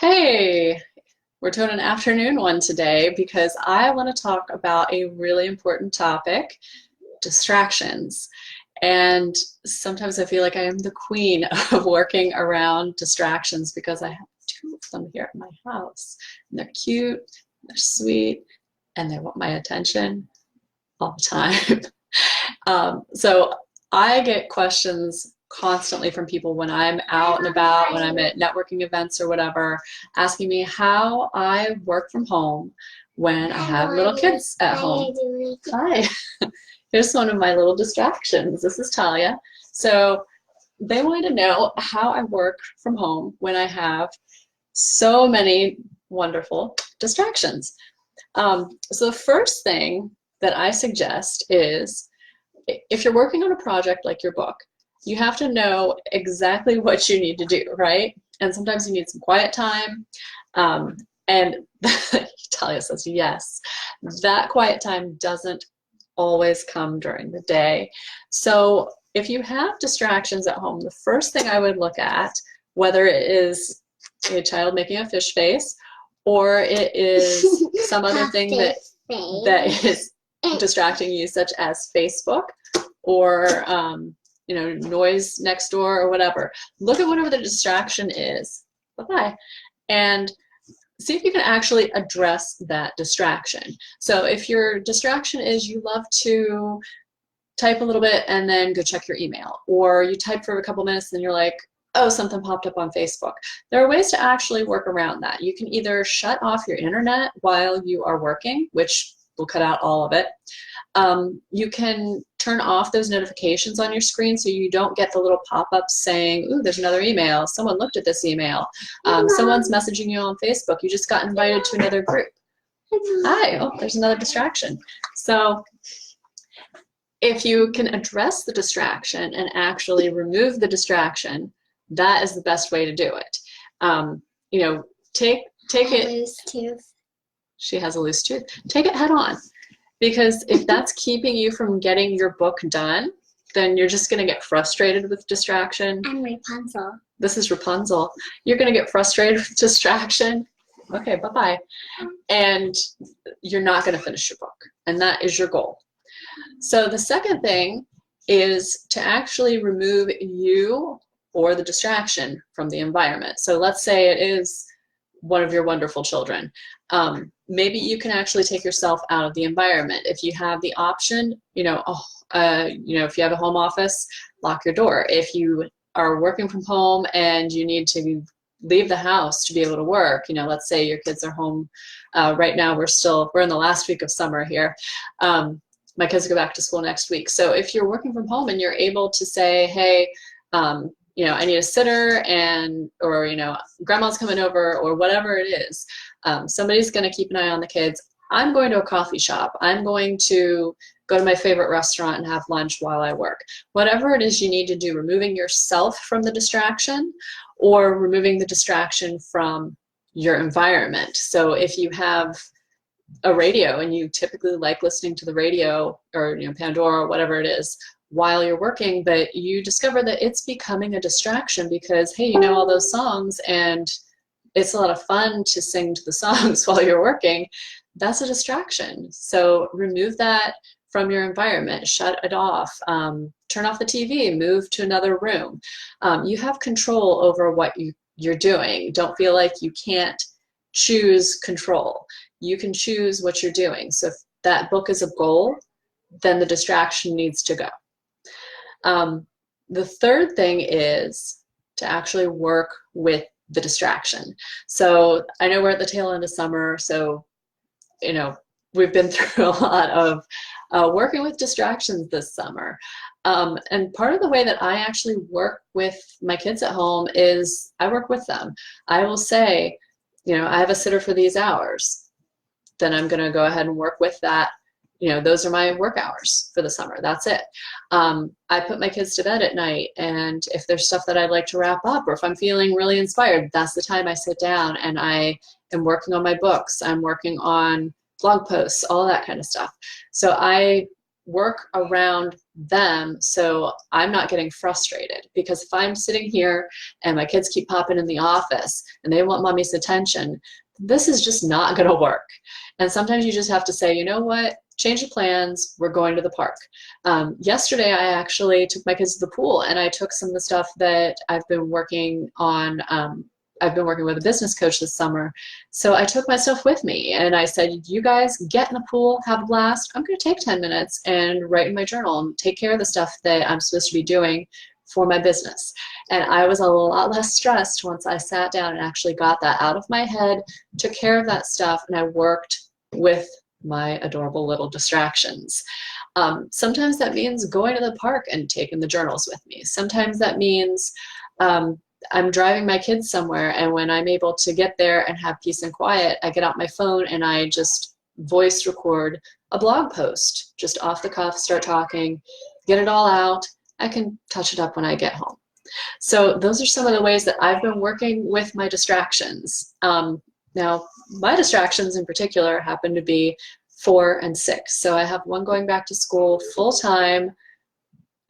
Hey, we're doing an afternoon one today because I want to talk about a really important topic, distractions. And sometimes I feel like I am the queen of working around distractions because I have two of them here at my house. And they're cute, they're sweet, and they want my attention all the time. So I get questions constantly from people when I'm out and about, when I'm at networking events or whatever, asking me how I work from home when I have little kids at home. Hi, here's one of my little distractions. This is Talia. So they want to know how I work from home when I have so many wonderful distractions. So the first thing that I suggest is if you're working on a project like your book, you have to know exactly what you need to do, right? And sometimes you need some quiet time. And Talia says yes. That quiet time doesn't always come during the day. So if you have distractions at home, the first thing I would look at, whether it is a child making a fish face or it is some other thing that is distracting you, such as Facebook or noise next door or whatever. Look at whatever the distraction is. Bye-bye. And see if you can actually address that distraction. So if your distraction is you love to type a little bit and then go check your email, or you type for a couple minutes and you're like, oh, something popped up on Facebook. There are ways to actually work around that. You can either shut off your internet while you are working, which will cut out all of it. You can turn off those notifications on your screen so you don't get the little pop-ups saying, ooh, there's another email. Someone looked at this email. Someone's messaging you on Facebook. You just got invited to another group. Hi, oh, there's another distraction. So if you can address the distraction and actually remove the distraction, that is the best way to do it. Take it. Loose tooth. She has a loose tooth. Take it head on. Because if that's keeping you from getting your book done, then you're just going to get frustrated with distraction. I'm Rapunzel. This is Rapunzel. You're going to get frustrated with distraction. Okay, bye-bye. And you're not going to finish your book. And that is your goal. So the second thing is to actually remove you or the distraction from the environment. So let's say it is one of your wonderful children. Maybe you can actually take yourself out of the environment. If you have the option, if you have a home office, lock your door. If you are working from home and you need to leave the house to be able to work, let's say your kids are home. Right now we're in the last week of summer here. My kids go back to school next week. So if you're working from home and you're able to say, hey, I need a sitter or grandma's coming over or whatever it is. Somebody's going to keep an eye on the kids. I'm going to a coffee shop. I'm going to go to my favorite restaurant and have lunch while I work. Whatever it is you need to do, removing yourself from the distraction or removing the distraction from your environment. So if you have a radio and you typically like listening to the radio or Pandora or whatever it is while you're working, but you discover that it's becoming a distraction because, hey, you know all those songs and it's a lot of fun to sing to the songs while you're working, that's a distraction. So remove that from your environment, shut it off, turn off the TV, move to another room. You have control over what you're doing. Don't feel like you can't choose control. You can choose what you're doing. So if that book is a goal, then the distraction needs to go. The third thing is to actually work with the distraction. So I know we're at the tail end of summer, so we've been through a lot of working with distractions this summer. And part of the way that I actually work with my kids at home is I work with them. I will say, I have a sitter for these hours. Then I'm going to go ahead and work with that. Those are my work hours for the summer. That's it. I put my kids to bed at night, and if there's stuff that I'd like to wrap up, or if I'm feeling really inspired, that's the time I sit down and I am working on my books. I'm working on blog posts, all that kind of stuff. So I work around them so I'm not getting frustrated. Because if I'm sitting here and my kids keep popping in the office and they want mommy's attention, this is just not going to work. And sometimes you just have to say, you know what, change the plans, we're going to the park. Yesterday I actually took my kids to the pool, and I took some of the stuff that I've been working on. I've been working with a business coach this summer. So I took my stuff with me and I said, you guys get in the pool, have a blast. I'm going to take 10 minutes and write in my journal and take care of the stuff that I'm supposed to be doing for my business. And I was a lot less stressed once I sat down and actually got that out of my head, took care of that stuff, and I worked with my adorable little distractions. Sometimes that means going to the park and taking the journals with me. Sometimes that means I'm driving my kids somewhere, and when I'm able to get there and have peace and quiet, I get out my phone and I just voice record a blog post, just off the cuff, start talking, get it all out. I can touch it up when I get home. So those are some of the ways that I've been working with my distractions. Now, my distractions in particular happen to be 4 and 6. So I have one going back to school full time.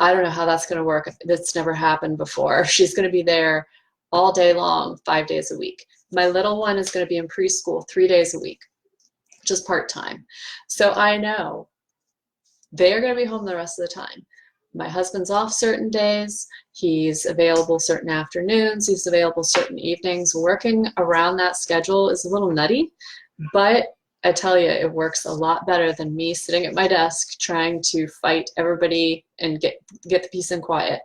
I don't know how that's going to work. That's never happened before. She's going to be there all day long, 5 days a week. My little one is going to be in preschool 3 days a week, just part-time. So I know they are going to be home the rest of the time. My husband's off certain days. He's available certain afternoons. He's available certain evenings. Working around that schedule is a little nutty, but I tell you, it works a lot better than me sitting at my desk trying to fight everybody and get the peace and quiet.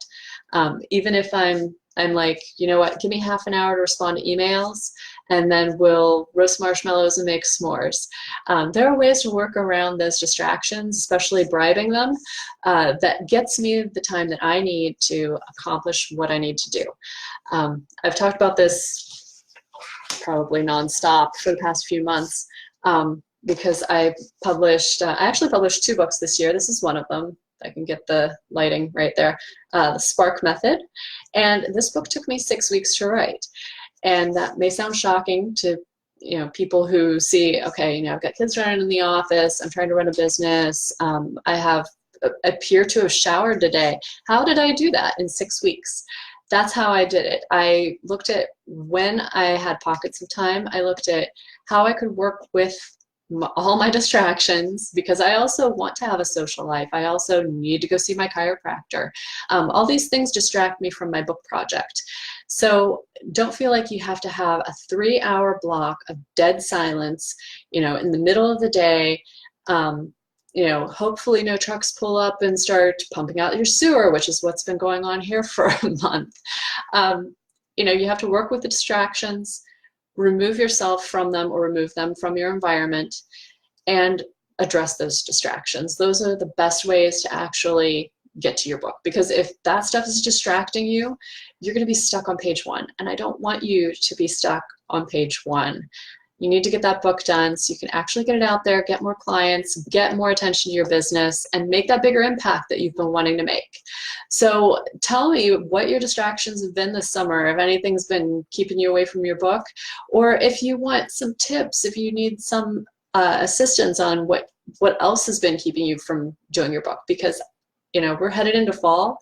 Even if I'm like, you know what, give me half an hour to respond to emails, and then we'll roast marshmallows and make s'mores. There are ways to work around those distractions, especially bribing them, that gets me the time that I need to accomplish what I need to do. I've talked about this probably nonstop for the past few months. Because I actually published 2 books this year. This is one of them. I can get the lighting right there. The Spark Method. And this book took me 6 weeks to write. And that may sound shocking to people who see, okay, I've got kids running in the office, I'm trying to run a business, I appear to have showered today. How did I do that in 6 weeks? That's how I did it. I looked at when I had pockets of time. I looked at how I could work with all my distractions, because I also want to have a social life. I also need to go see my chiropractor. All these things distract me from my book project. So don't feel like you have to have a 3-hour block of dead silence, in the middle of the day. Hopefully no trucks pull up and start pumping out your sewer, which is what's been going on here for a month. You have to work with the distractions, remove yourself from them or remove them from your environment, and address those distractions. Those are the best ways to actually get to your book, because if that stuff is distracting you, you're going to be stuck on page 1, and I don't want you to be stuck on page 1. You need to get that book done so you can actually get it out there, get more clients, get more attention to your business, and make that bigger impact that you've been wanting to make. So tell me what your distractions have been this summer, if anything's been keeping you away from your book, or if you want some tips, if you need some assistance on what else has been keeping you from doing your book. Because we're headed into fall,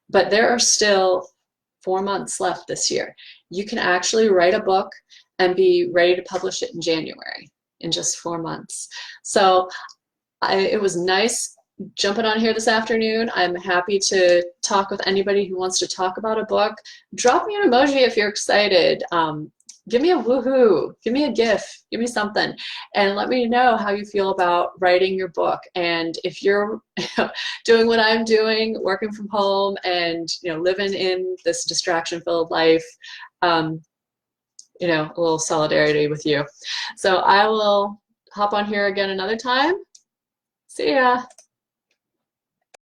but there are still 4 months left this year. You can actually write a book and be ready to publish it in January, in just 4 months. So it was nice jumping on here this afternoon. I'm happy to talk with anybody who wants to talk about a book. Drop me an emoji if you're excited. Give me a woohoo, give me a GIF, give me something, and let me know how you feel about writing your book. And if you're doing what I'm doing, working from home and living in this distraction-filled life, a little solidarity with you. So I will hop on here again another time. See ya.